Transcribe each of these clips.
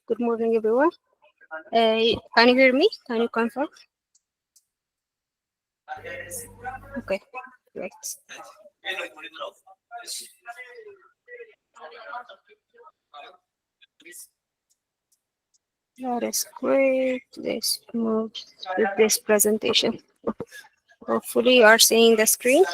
Good morning, everyone. Can you hear me? Can you confirm? Okay, great. That is great. Let's move with this presentation. Hopefully, you are seeing the screen.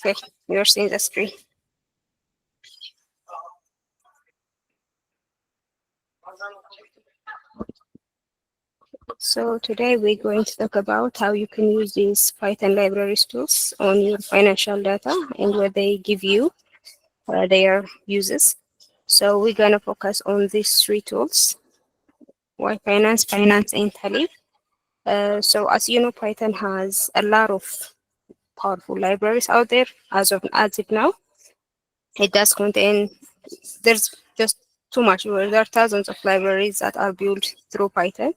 Okay, you're seeing the screen. So today we're going to talk about how you can use these Python libraries tools on your financial data and what they give you, their uses. So we're going to focus on these three tools: YFinance, Pynance, and TALib. So as you know, Python has a lot of powerful libraries out there as of now. It does contain, there's just too much. There are thousands of libraries that are built through Python.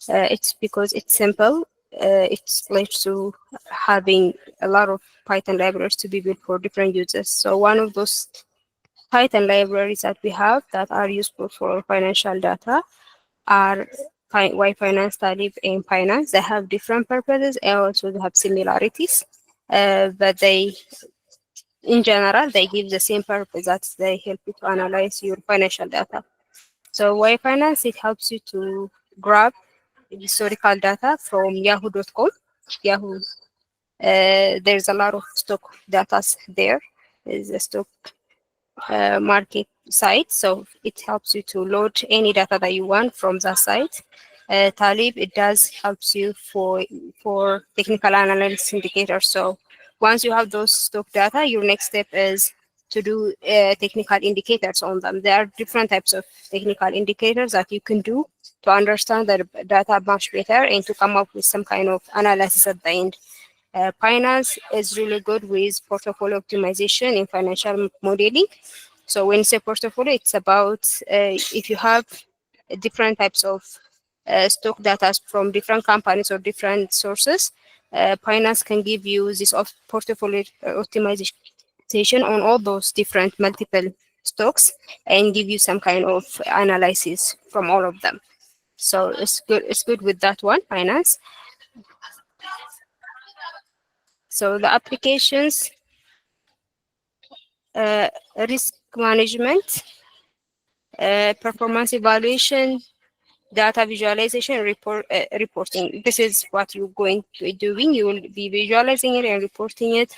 It's because it's simple. It's linked to having a lot of Python libraries to be built for different users. So one of those Python libraries that we have that are useful for financial data are YFinance, TALib, and Pynance. They have different purposes and also they have similarities, but in general, they give the same purpose, that they help you to analyze your financial data. So YFinance, it helps you to grab historical data from yahoo.com. Yahoo, there's a lot of stock data there. There's a stock market site, so it helps you to load any data that you want from that site. TALib, it does helps you for technical analysis indicators. So once you have those stock data, your next step is to do technical indicators on them. There are different types of technical indicators that you can do to understand the data much better and to come up with some kind of analysis at the end. Pynance is really good with portfolio optimization in financial modeling. So when you say portfolio, it's about if you have different types of stock data from different companies or different sources, Pynance can give you this portfolio optimization on all those different multiple stocks and give you some kind of analysis from all of them. So it's good. It's good with that one, Pynance. So the applications, risk management, performance evaluation, data visualization, reporting. This is what you're going to be doing. You will be visualizing it and reporting it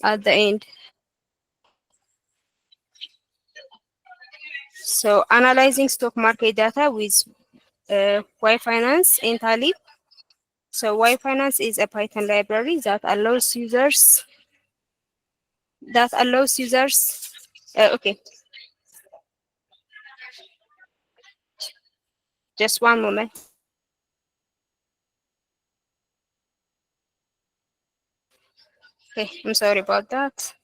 at the end. So analyzing stock market data with YFinance and TALib. So YFinance is a Python library that allows users okay, just one moment. Okay, I'm sorry about that.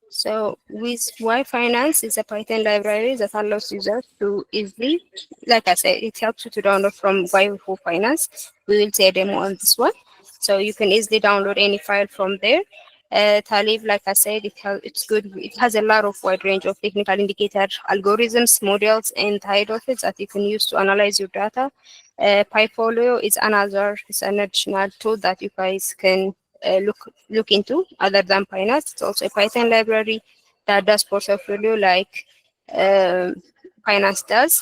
So with YFinance is a Python library that allows users to easily, like I said, it helps you to download from YFinance. We will see a demo on this one. So you can easily download any file from there. TALib, like I said, it's good. It has a lot of wide range of technical indicator algorithms, models, and hierarchies that you can use to analyze your data. Pyfolio is it's an additional tool that you guys can look into other than Pynance. It's also a Python library that does portfolio like Pynance does.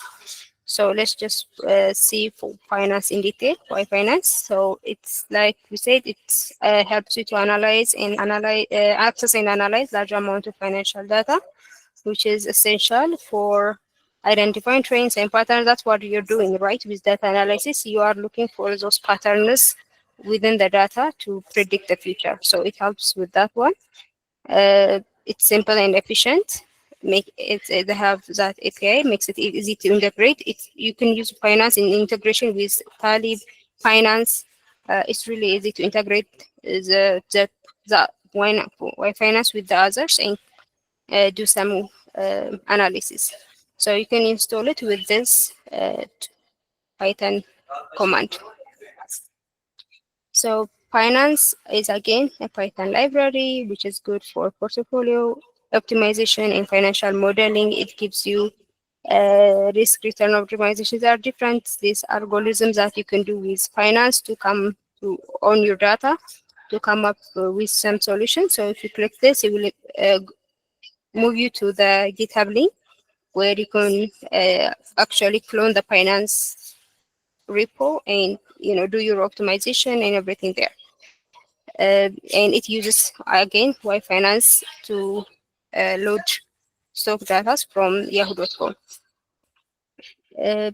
So let's just see for Pynance in detail. Why Pynance? So it's like we said, it helps you to access and analyze large amount of financial data, which is essential for identifying trends and patterns. That's what you're doing, right? With data analysis, you are looking for those patterns within the data to predict the future. So it helps with that one. It's simple and efficient. They have that API, makes it easy to integrate. You can use Pynance in integration with TALib, Pynance. It's really easy to integrate the YFinance with the others and do some analysis. So you can install it with this Python command. So Pynance is again a Python library, which is good for portfolio optimization and financial modeling. It gives you risk return optimization. There are different these algorithms that you can do with finance to come to on your data to come up with some solution. So if you click this, it will move you to the GitHub link where you can actually clone the finance repo and do your optimization and everything there. And it uses again YFinance to load stock data from yahoo.com. Uh,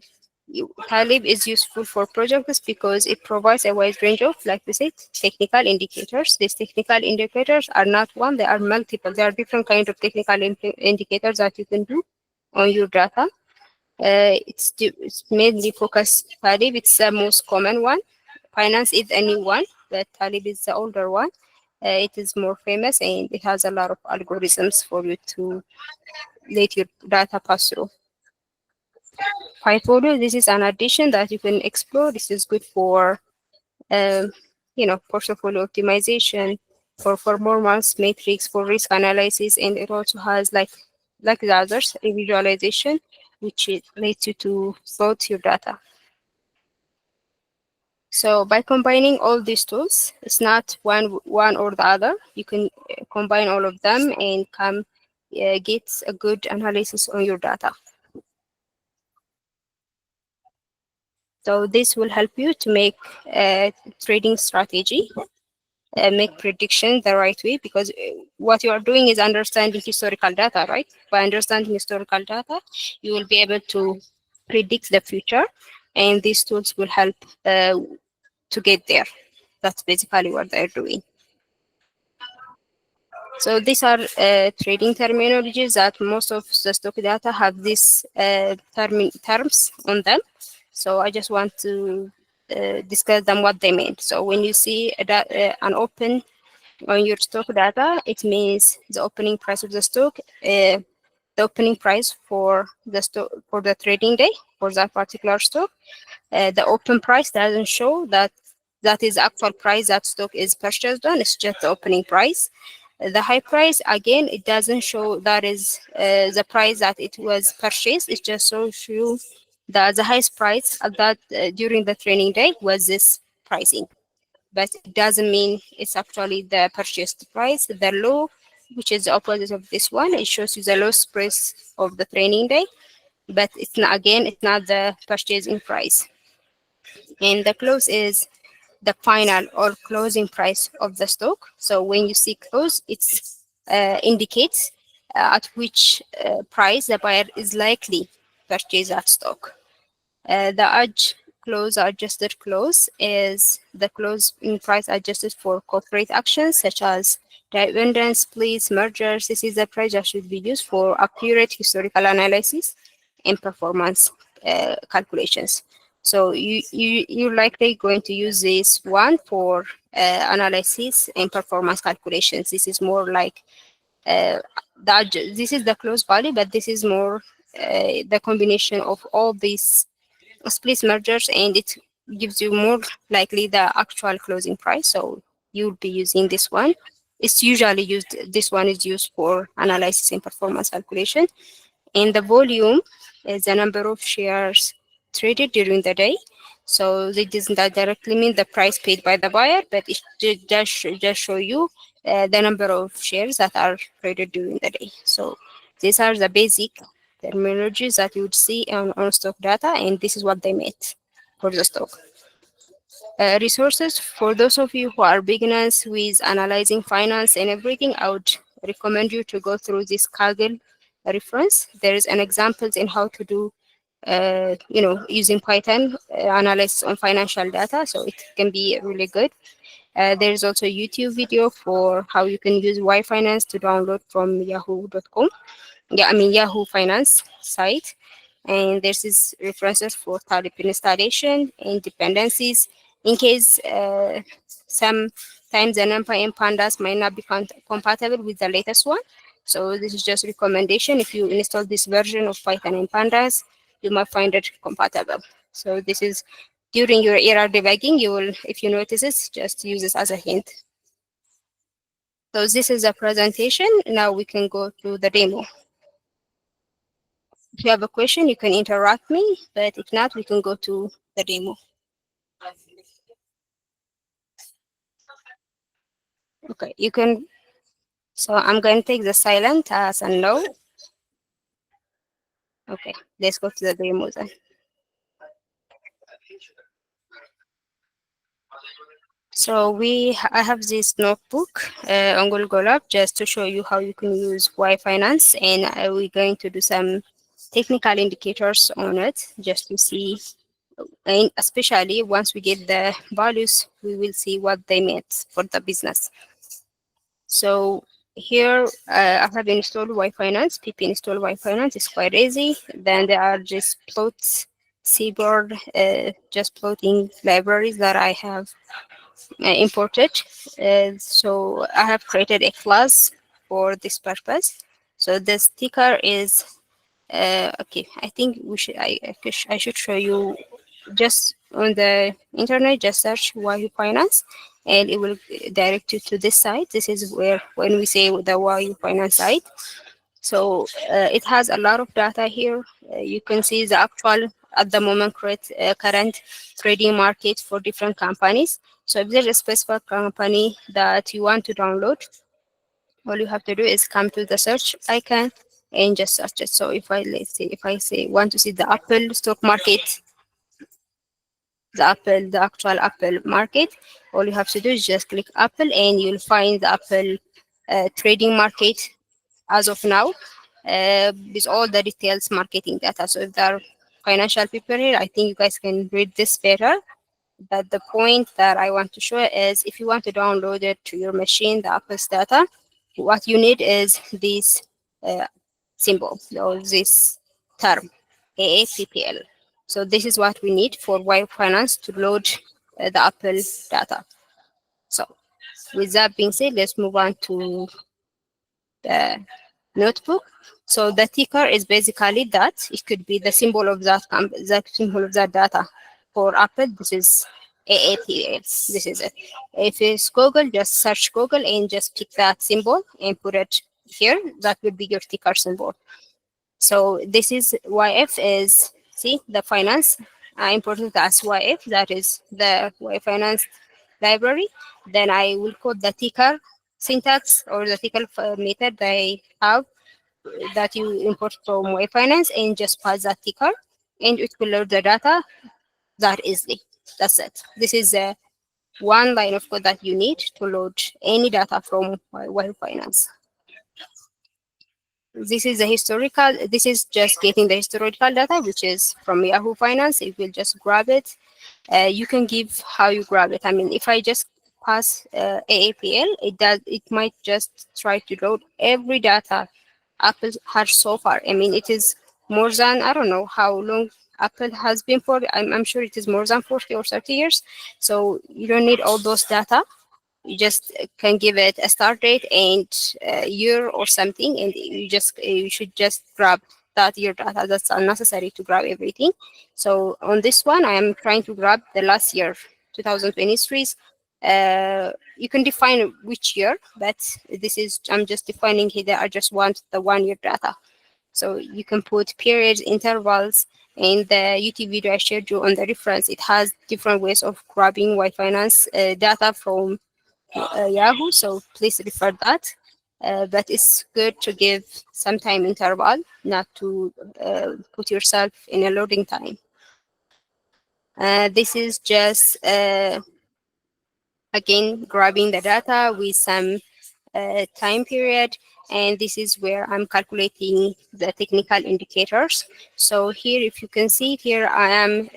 TALib is useful for projects because it provides a wide range of, like we said, technical indicators. These technical indicators are not one; they are multiple. There are different kinds of technical indicators that you can do on your data. It's mainly focused TALib. It's the most common one. Finance is a new one, but TALib is the older one. It is more famous and it has a lot of algorithms for you to let your data pass through. Portfolio, this is an addition that you can explore. This is good for, um, portfolio optimization, for performance metrics, for risk analysis, and it also has like the others, a visualization, which it lets you to sort your data. So by combining all these tools, it's not one or the other. You can combine all of them and come get a good analysis on your data. So this will help you to make a trading strategy, make prediction the right way, because what you are doing is understanding historical data, right? By understanding historical data, you will be able to predict the future, and these tools will help to get there. That's basically what they're doing. So these are trading terminologies that most of the stock data have these terms on them. So I just want to discuss them, what they mean. So when you see an open on your stock data, it means the opening price of the stock, the opening price for the stock for the trading day for that particular stock. The open price doesn't show that is actual price that stock is purchased on. It's just the opening price. The high price, again, it doesn't show that is the price that it was purchased. It just shows you that the highest price at that during the trading day was this pricing, but it doesn't mean it's actually the purchased price. The low, which is the opposite of this one, it shows you the lowest price of the trading day, but it's not, again, it's not the purchasing price. And the close is the final or closing price of the stock. So when you see close, it indicates at which price the buyer is likely purchase that stock. The edge close or adjusted close is the closing price adjusted for corporate actions such as dividends, splits, mergers. This is the price that should be used for accurate historical analysis and performance calculations. So you're likely going to use this one for analysis and performance calculations. This is more like this is the close value, but this is more the combination of all these split mergers, and it gives you more likely the actual closing price. So you'll be using this one. It's usually used, this one is used for analysis and performance calculation. And the volume is the number of shares traded during the day. So it doesn't directly mean the price paid by the buyer, but it just show you the number of shares that are traded during the day. So these are the basic terminologies that you would see on stock data, and this is what they meant for the stock. Resources for those of you who are beginners with analyzing finance and everything, I would recommend you to go through this Kaggle reference. There is an example in how to do using Python analysis on financial data, so it can be really good. There's also a YouTube video for how you can use YFinance to download from yahoo.com. Yahoo Finance site. And there's this references for TALib installation and dependencies in case sometimes the NumPy and pandas might not be compatible with the latest one. So this is just recommendation. If you install this version of Python and pandas, you might find it compatible. So this is during your error debugging, you will, if you notice this, just use this as a hint. So this is a presentation. Now we can go to the demo. If you have a question, you can interrupt me, but if not, we can go to the demo. Okay, you can. So I'm going to take the silent as a no. Okay, let's go to the demo then. So I have this notebook on Google Colab just to show you how you can use YFinance, and we're going to do some technical indicators on it just to see, and especially once we get the values, we will see what they meant for the business. So here I have installed YFinance, PP install YFinance. It's quite easy. Then there are just plots, seaboard, just plotting libraries that I have imported. So I have created a class for this purpose. So the sticker is okay. I think we should. I should show you just on the internet. Just search YU Finance, and it will direct you to this site. This is where when we say the YU Finance site. So it has a lot of data here. You can see the actual at the moment current trading market for different companies. So if there's a specific company that you want to download, all you have to do is come to the search icon and just search it. So if I let's say if I say want to see the Apple stock market, the actual Apple market, all you have to do is just click Apple and you'll find the Apple trading market as of now with all the details marketing data. So if there are financial people here, I think you guys can read this better. But the point that I want to show is if you want to download it to your machine, the Apple's data, what you need is this uh, symbol or this term, AAPPL. So this is what we need for YFinance to load the Apple data. So with that being said, let's move on to the notebook. So the ticker is basically that. It could be the symbol of that symbol of that data. For Apple, this is AAPL. This is it. If it's Google, just search Google and just pick that symbol and put it here. That would be your ticker symbol. So this is YF is, see, the finance. I imported as YF, that is the Y Finance library. Then I will code the ticker syntax or the ticker method I have that you import from YFinance and just pass that ticker and it will load the data that easily. That's it. This is one line of code that you need to load any data from YFinance. This is the historical, this is just getting the historical data, which is from Yahoo Finance. It will just grab it. You can give how you grab it. I mean, if I just pass AAPL, it might just try to load every data Apple has so far. I mean, it is more than, I don't know how long Apple has been for. I'm sure it is more than 40 or 30 years. So you don't need all those data. You just can give it a start date and year or something, and you should just grab that year data. That's unnecessary to grab everything. So on this one, I am trying to grab the last year, 2023's. You can define which year, but this is I'm just defining here. I just want the 1 year data. So you can put periods, intervals, and the YouTube video I shared you on the reference. It has different ways of grabbing YFinance data from Yahoo, so please refer that. But it's good to give some time interval, not to put yourself in a loading time. This is just, again, grabbing the data with some time period, and this is where I'm calculating the technical indicators. So here, if you can see here, I am,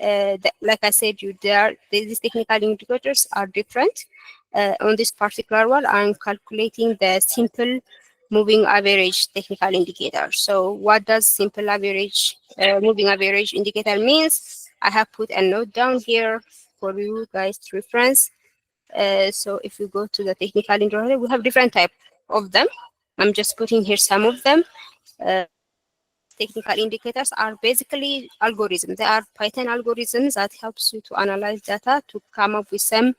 like I said, these technical indicators are different. On this particular one, I'm calculating the simple moving average technical indicator. So what does simple average moving average indicator means? I have put a note down here for you guys to reference. So if you go to the technical indicator, we have different type of them. I'm just putting here some of them. technical indicators are basically algorithms. They are Python algorithms that helps you to analyze data to come up with some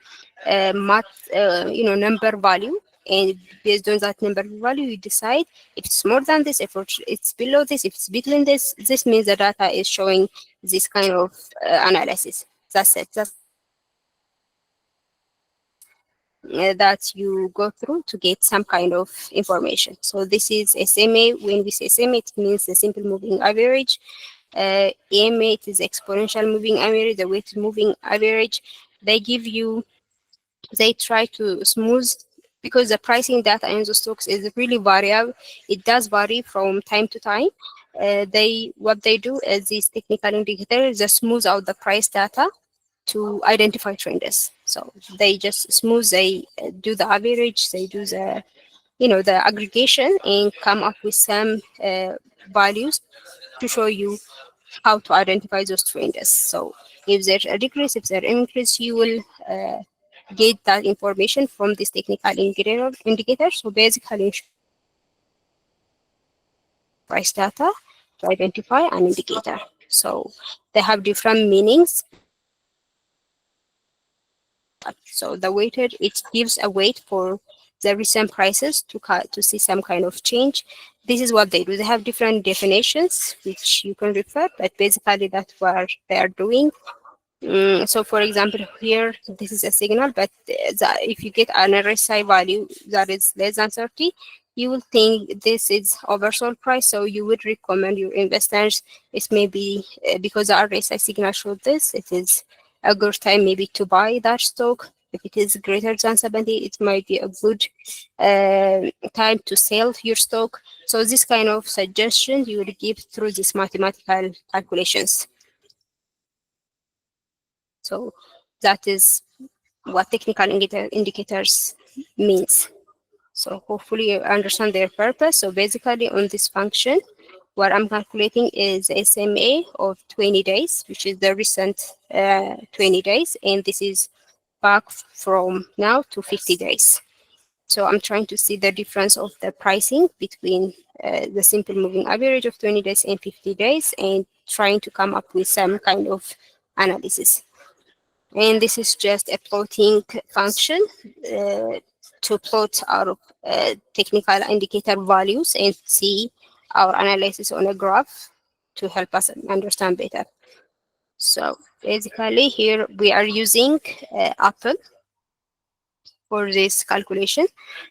number value. And based on that number value, you decide if it's more than this, if it's below this, if it's between this. This means the data is showing this kind of analysis. That's it. That's that you go through to get some kind of information. So this is SMA. When we say SMA, it means the simple moving average. EMA, it is exponential moving average, the weighted moving average. They give you, they try to smooth, because the pricing data in the stocks is really variable. It does vary from time to time. What they do is these technical indicators just smooth out the price data to identify trends. So they just smooth, they do the average, they do the aggregation and come up with some values to show you how to identify those trends. So if there's a decrease, if there's an increase, you will get that information from this technical indicator. So basically, price data to identify an indicator. So they have different meanings. So the weighted, it gives a weight for the recent prices to see some kind of change. This is what they do. They have different definitions, which you can refer, but basically that's what they are doing. So for example, here, this is a signal, but if you get an RSI value that is less than 30, you will think this is oversold price. So you would recommend your investors, it may be because the RSI signal showed this, it is a good time maybe to buy that stock. If it is greater than 70, it might be a good time to sell your stock. So this kind of suggestion you will give through these mathematical calculations. So that is what technical indicators means. So hopefully you understand their purpose. So basically on this function, what I'm calculating is SMA of 20 days, which is the recent 20 days. And this is back from now to 50 days. So I'm trying to see the difference of the pricing between the simple moving average of 20 days and 50 days, and trying to come up with some kind of analysis. And this is just a plotting function to plot our technical indicator values and see our analysis on a graph to help us understand better. So basically here we are using Apple for this calculation.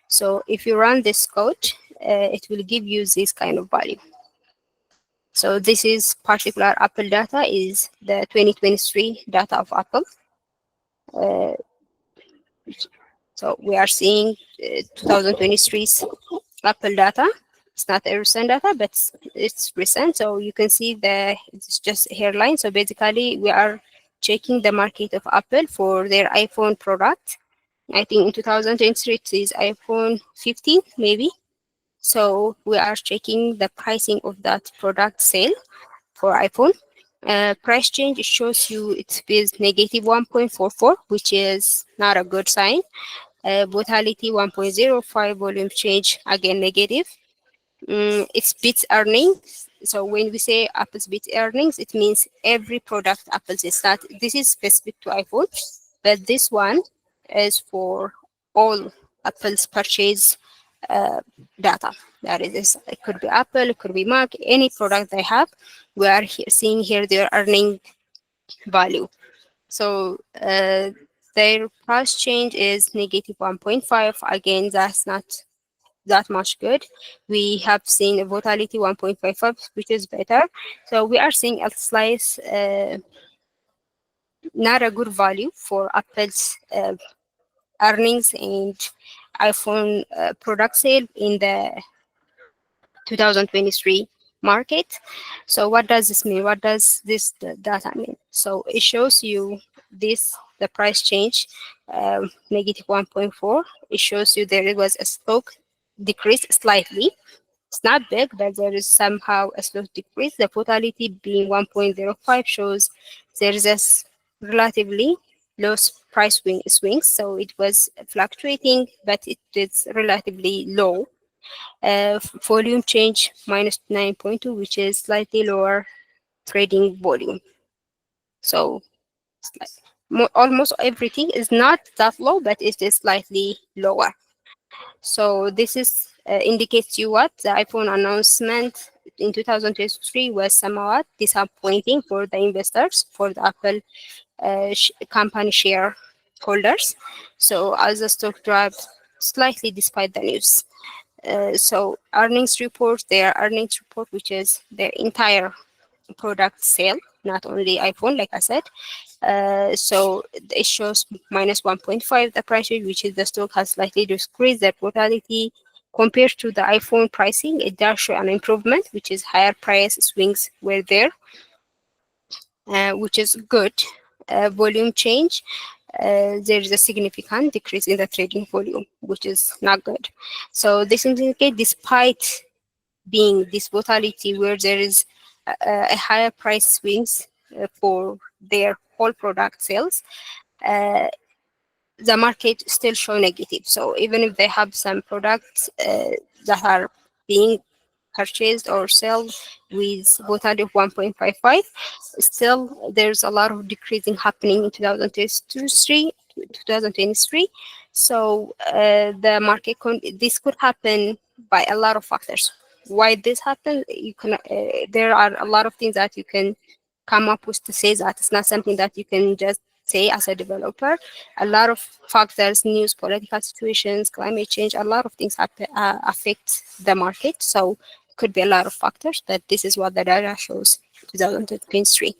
So if you run this code, it will give you this kind of value. So this is particular Apple data, is the 2023 data of Apple. So we are seeing 2023's Apple data. It's not a recent data, but it's recent. So you can see it's just a hairline. So basically, we are checking the market of Apple for their iPhone product. I think in 2023 it is iPhone 15, maybe. So we are checking the pricing of that product sale for iPhone. Price change, it shows you it is negative 1.44, which is not a good sign. Volatility 1.05, volume change again negative. It's beats earnings. So when we say Apple's beats earnings, it means every product Apple's is not. This is specific to iPhone, but this one is for all Apple's purchase data. That is, it could be Apple, it could be Mac, any product they have. We are seeing here their earning value. So their price change is negative 1.5. Again, that's not that much good. We have seen a volatility 1.55, which is better. So we are seeing a slice, not a good value for Apple's earnings and iPhone product sale in the 2023 market. So what does this mean? What does this data mean? So it shows you this, the price change, negative 1.4. It shows you there was a stock decrease slightly. It's not big, but there is somehow a slow decrease. The volatility being 1.05 shows there is a relatively low price swings. So it was fluctuating, but it is relatively low. Volume change minus 9.2, which is slightly lower trading volume. So almost everything is not that low, but it is slightly lower. So this is indicates you what the iPhone announcement in 2023 was somewhat disappointing for the investors, for the Apple company shareholders. So as the stock dropped slightly despite the news. So earnings report, their earnings report, which is their entire product sale, not only iPhone, like I said. So it shows minus 1.5 the price, which is the stock has slightly decreased their volatility compared to the iPhone pricing. It does show an improvement, which is higher price swings were there, which is good. Volume change, there is a significant decrease in the trading volume, which is not good. So this indicates despite being this volatility where there is a higher price swings for their whole product sales, uh, the market still show negative. So even if they have some products that are being purchased or sold with volatility of 1.55, still there's a lot of decreasing happening in 2023. So the market this could happen by a lot of factors. Why this happens, you can there are a lot of things that you can come up with to say that it's not something that you can just say as a developer. A lot of factors, news, political situations, climate change, a lot of things affect the market. So it could be a lot of factors, but this is what the data shows 2023.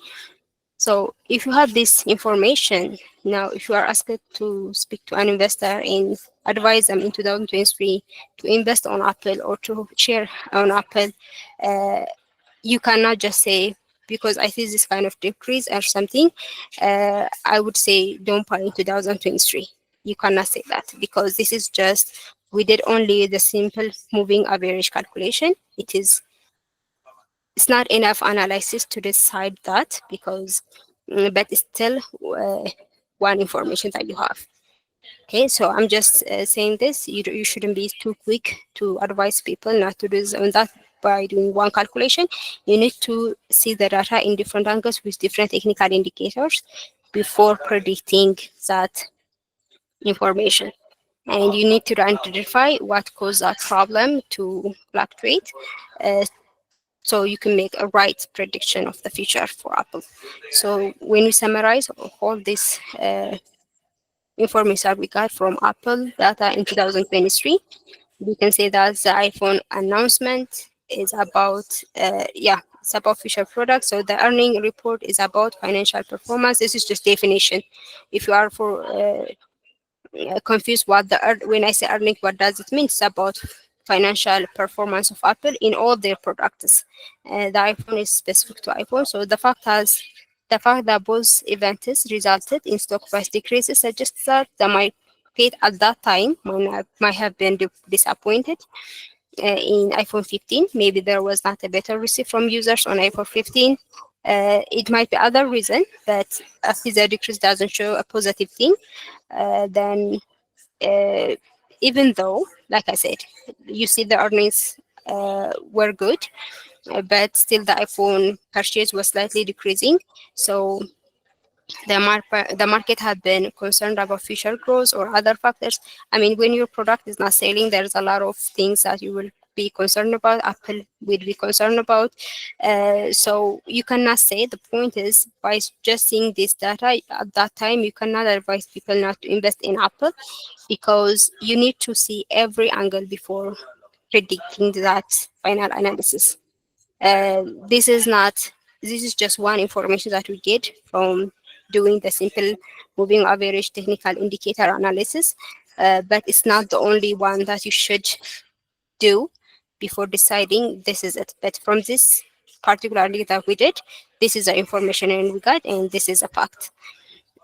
So if you have this information, now if you are asked to speak to an investor and advise them in 2023 to invest on Apple or to share on Apple, uh, you cannot just say, because I see this kind of decrease or something, I would say don't buy in 2023. You cannot say that because this is just, we did only the simple moving average calculation. It's not enough analysis to decide that because, but it's still one information that you have. Okay, so I'm just saying this. You shouldn't be too quick to advise people not to do that by doing one calculation. You need to see the data in different angles with different technical indicators before predicting that information. And you need to identify what caused that problem to fluctuate, uh, so you can make a right prediction of the future for Apple. So when we summarize all this information we got from Apple data in 2023, we can say that the iPhone announcement is about, it's about future products. So the earning report is about financial performance. This is just definition. If you are for confused what when I say earning, what does it mean? It's about financial performance of Apple in all their products. The iPhone is specific to iPhone, so the fact that both events resulted in stock price decreases suggests that the market at that time might have been disappointed in iPhone 15. Maybe there was not a better receipt from users on iPhone 15. It might be other reason, but if the decrease doesn't show a positive thing, then uh, even though, like I said, you see the earnings were good, but still the iPhone purchase was slightly decreasing. So the market had been concerned about future growth or other factors. I mean, when your product is not selling, there's a lot of things that you will be concerned about. Apple will be concerned about. So you cannot say, the point is, by just seeing this data at that time, you cannot advise people not to invest in Apple because you need to see every angle before predicting that final analysis. This is not, this is just one information that we get from doing the simple moving average technical indicator analysis, but it's not the only one that you should do before deciding this is it. But from this particularly that we did, this is the information and we got, and this is a fact.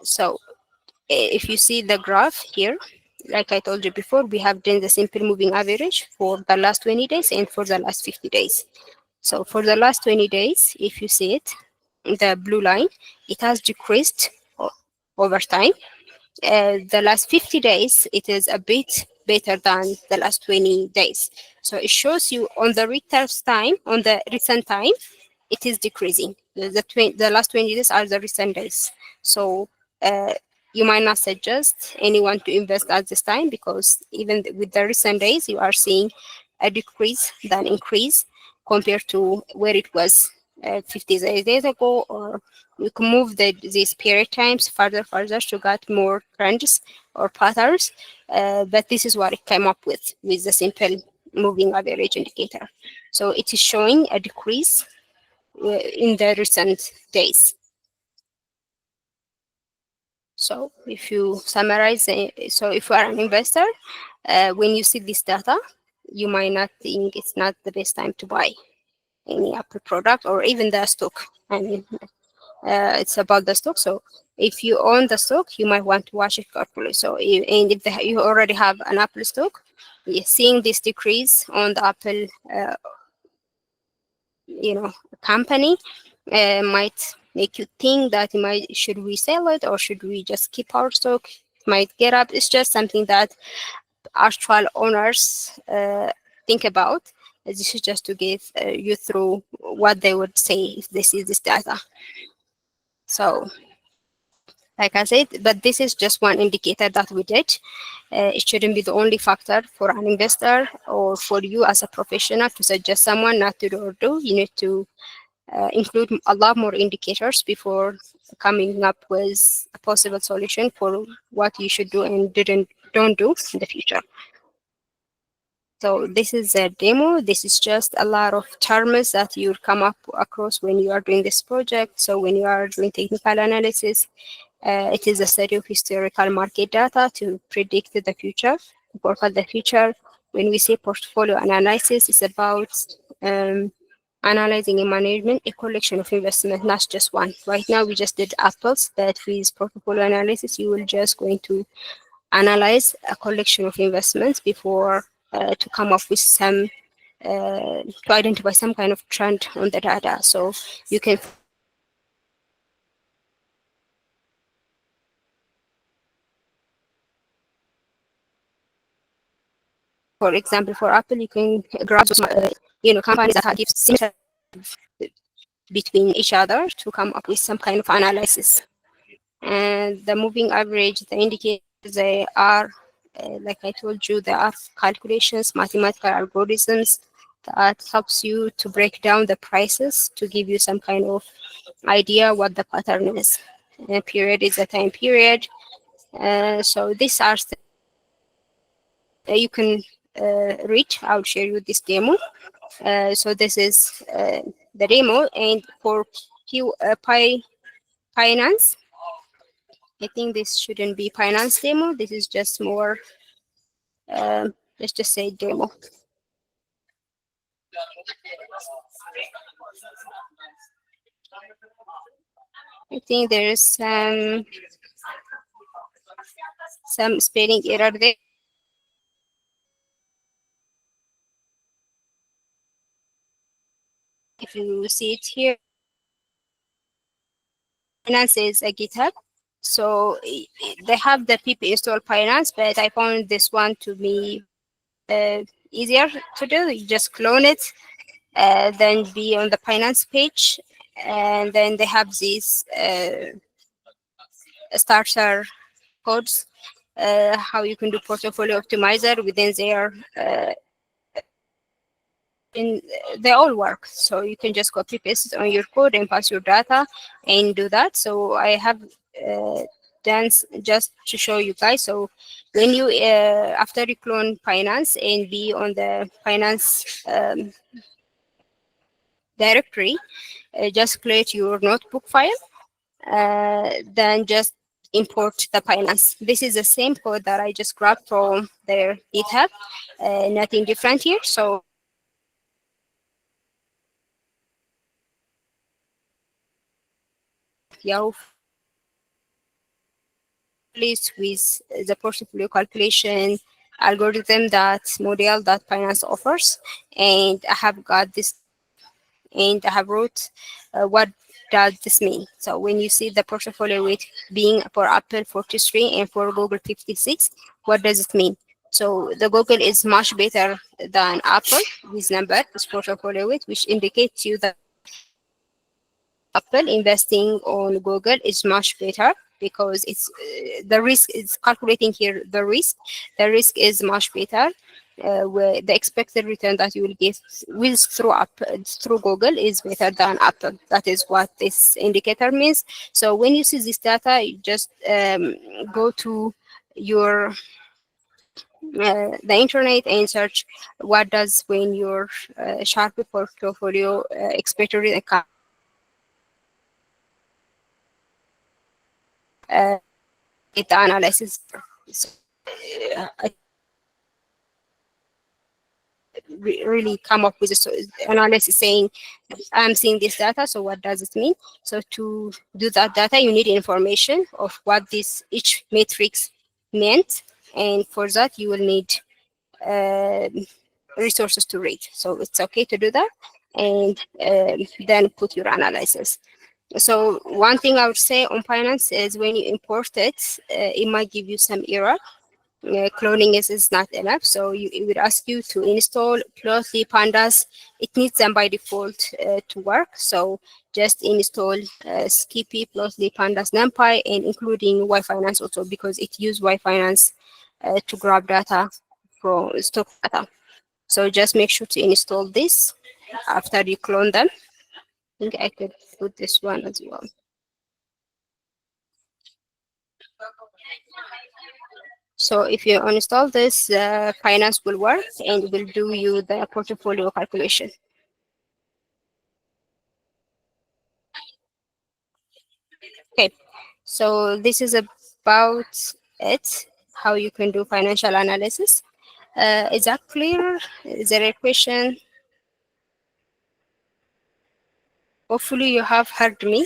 So if you see the graph here, like I told you before, we have done the simple moving average for the last 20 days and for the last 50 days. So for the last 20 days, if you see it, the blue line, it has decreased over time. The last 50 days, it is a bit better than the last 20 days. So it shows you on the on the recent time, it is decreasing. The last 20 days are the recent days. So uh, you might not suggest anyone to invest at this time, because even with the recent days, you are seeing a decrease than increase compared to where it was 50 days ago. Or you can move these period times further to get more trends or patterns. But this is what it came up with the simple moving average indicator. So it is showing a decrease in the recent days. So if you summarize, so if you are an investor, when you see this data, you might not think it's not the best time to buy any Apple product or even the stock. I mean, it's about the stock. So if you own the stock, you might want to watch it carefully. So and if you already have an Apple stock, seeing this decrease on the Apple, company, might make you think that should we sell it or should we just keep our stock? It might get up. It's just something that actual owners think about. This is just to give you through what they would say if they see this data. So, like I said, but this is just one indicator that we did. It shouldn't be the only factor for an investor or for you as a professional to suggest someone not to do or do. You need to include a lot more indicators before coming up with a possible solution for what you should do and don't do in the future. So this is a demo. This is just a lot of terms that you'll come up across when you are doing this project. So when you are doing technical analysis, it is a study of historical market data to predict the future, to forecast the future. When we say portfolio analysis, it's about analyzing and management a collection of investment, not just one. Right now, we just did apples, but with portfolio analysis, you will just going to analyze a collection of investments before to come up with some to identify some kind of trend on the data. So you can, for example, for Apple, you can grab companies that have similar between each other to come up with some kind of analysis. And the moving average, the indicators, they are, like I told you, they are calculations, mathematical algorithms that helps you to break down the prices to give you some kind of idea what the pattern is. A period is a time period. So these are you can read. I'll share you this demo. So this is the demo, and for Pynance, I think this shouldn't be Pynance demo. This is just more, let's just say demo. I think there is some spelling error there. If you see it here, Pynance is a GitHub. So they have the PP install Pynance, but I found this one to be easier to do. You just clone it, then be on the Pynance page, and then they have these starter codes, how you can do portfolio optimizer within their they all work. So you can just copy paste on your code and pass your data and do that. So I have done just to show you guys. So when you after you clone Pynance and be on the Pynance directory, just create your notebook file, then just import the Pynance. This is the same code that I just grabbed from their GitHub, nothing different here. So Yahoo with the portfolio calculation algorithm that model that Pynance offers, and I have got this, and I have wrote what does this mean. So when you see the portfolio weight being for Apple 43 and for Google 56, what does it mean? So the Google is much better than Apple. This number is portfolio weight, which indicates you that Apple investing on Google is much better because it's the risk is calculating here the risk. The risk is much better. Where the expected return that you will get with through Google is better than Apple. That is what this indicator means. So when you see this data, you just go to your the internet and search what does when your sharp portfolio expected return uh, data analysis. So, I really come up with analysis saying I'm seeing this data, so what does it mean? So to do that data, you need information of what this each matrix meant, and for that you will need uh, resources to read. So it's okay to do that, and then put your analysis. So one thing I would say on Pynance is when you import it, it might give you some error. Cloning is not enough, so it would ask you to install Plotly pandas. It needs them by default to work, so just install Skippy, Plotly pandas, NumPy, and including YFinance also because it uses YFinance to grab data from stock data. So just make sure to install this after you clone them. I think I could put this one as well. So if you uninstall this, Finance will work and will do you the portfolio calculation. Okay, so this is about it, how you can do financial analysis. Is that clear? Is there a question? Hopefully you have heard me.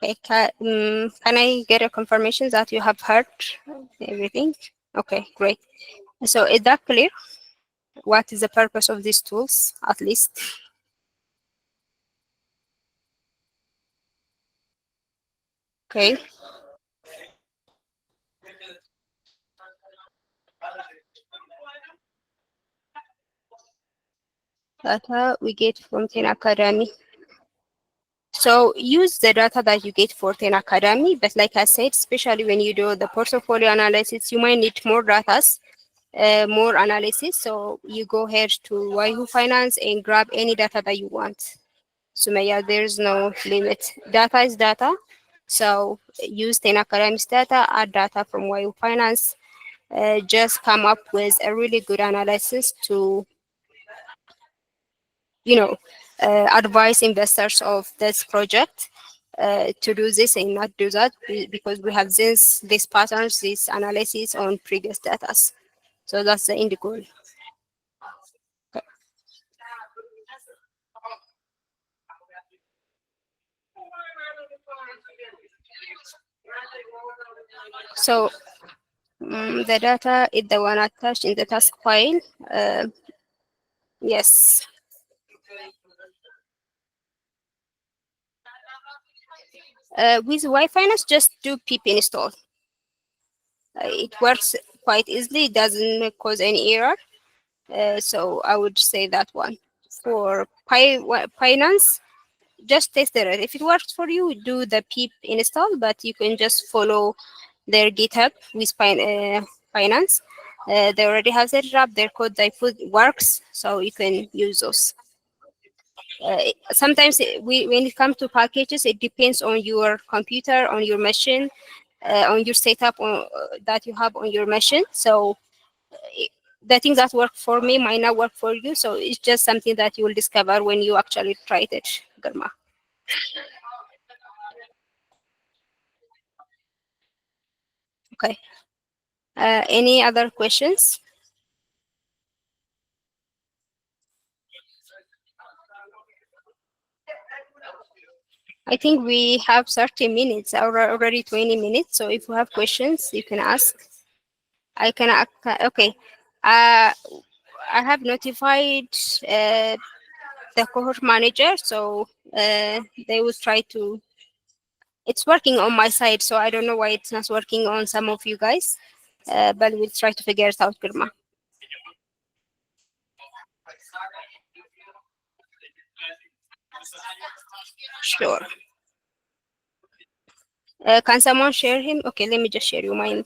Okay, can I get a confirmation that you have heard everything? Okay, great. So is that clear? What is the purpose of these tools, at least? Okay. Data we get from 10 Academy. So use the data that you get for 10 Academy, but like I said, especially when you do the portfolio analysis, you might need more data, more analysis. So you go ahead to YFinance and grab any data that you want. So yeah, there's no limit. Data is data. So use 10 Academy's data, add data from YFinance, just come up with a really good analysis to you know, advise investors of this project to do this and not do that because we have these patterns, this analysis on previous data. So that's the end goal. Okay. So the data is the one attached in the task file. Uh, yes. With YFinance, just do pip install. It works quite easily. It doesn't cause any error. So I would say that one. For Pynance, just test it. If it works for you, do the pip install, but you can just follow their GitHub with Pynance. They already have set it up. Their code they put works, so you can use those. Sometimes when it comes to packages, it depends on your computer, on your machine, on your setup that you have on your machine. So the things that work for me might not work for you. So it's just something that you will discover when you actually try it, Garma. Okay. Any other questions? I think we have 30 minutes, or already 20 minutes. So if you have questions, you can ask. I can, okay. I have notified the cohort manager. So they will try to. It's working on my side, so I don't know why it's not working on some of you guys. But we'll try to figure it out, Girma. Sure. Can someone share him? Okay, let me just share you mine.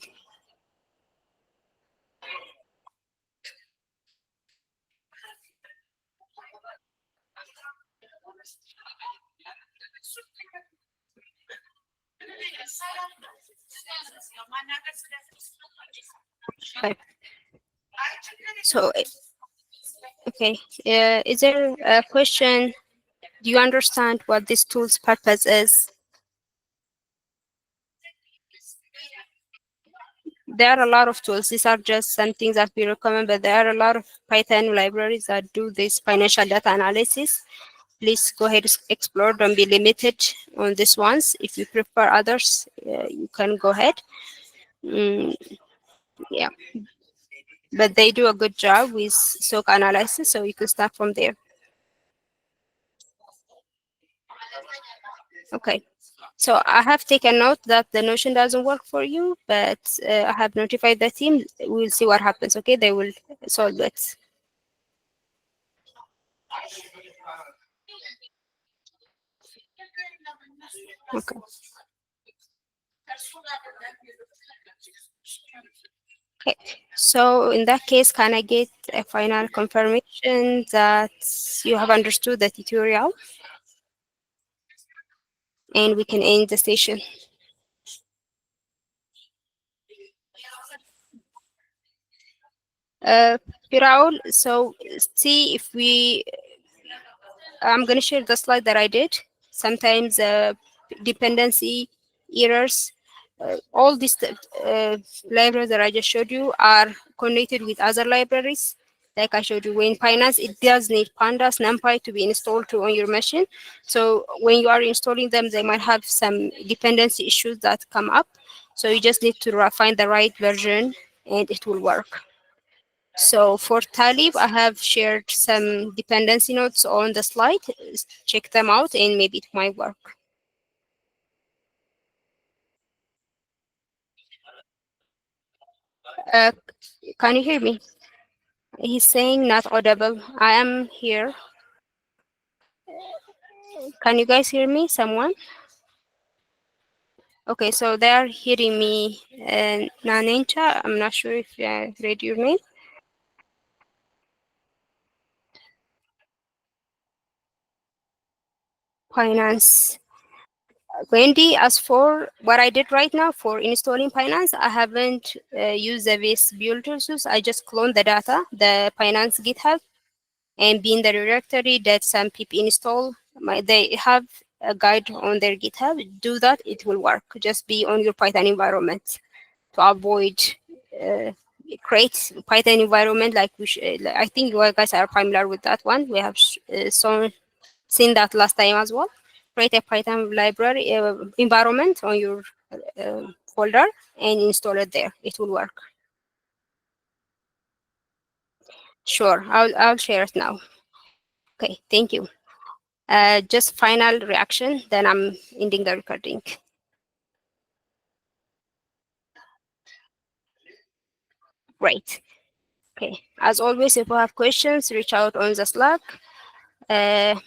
Okay. So, okay. Is there a question? Do you understand what this tool's purpose is? There are a lot of tools. These are just some things that we recommend, but there are a lot of Python libraries that do this financial data analysis. Please go ahead and explore. Don't be limited on these ones. If you prefer others, you can go ahead. Mm, yeah, but they do a good job with SOC analysis, so you can start from there. Okay. So I have taken note that the Notion doesn't work for you, but I have notified the team. We'll see what happens. Okay, they will solve it. Okay. Okay. So in that case, can I get a final confirmation that you have understood the tutorial and we can end the session? Uh, Firaul, so see if we I'm going to share the slide that I did. Sometimes dependency errors, all these libraries that I just showed you are connected with other libraries. Like I showed you, in Pynance, it does need pandas, numpy to be installed on your machine. So when you are installing them, they might have some dependency issues that come up. So you just need to find the right version and it will work. So for TALib, I have shared some dependency notes on the slide. Check them out and maybe it might work. Uh, can you hear me? He's saying not audible. I am here. Can you guys hear me? Someone? Okay, so they are hearing me. Nanencha, I'm not sure if I read your name. Finance. Wendy, as for what I did right now for installing Finance, I haven't used the base build tools. I just cloned the data, the Finance GitHub, and be in the directory that some people install. They have a guide on their GitHub. Do that, it will work. Just be on your Python environment to avoid uh, create Python environment like I think you guys are familiar with that one. We have seen that last time as well. Create a Python library environment on your folder and install it there. It will work. Sure, I'll share it now. Okay, thank you. Just final reaction, then I'm ending the recording. Great. Okay. As always, if you have questions, reach out on the Slack. And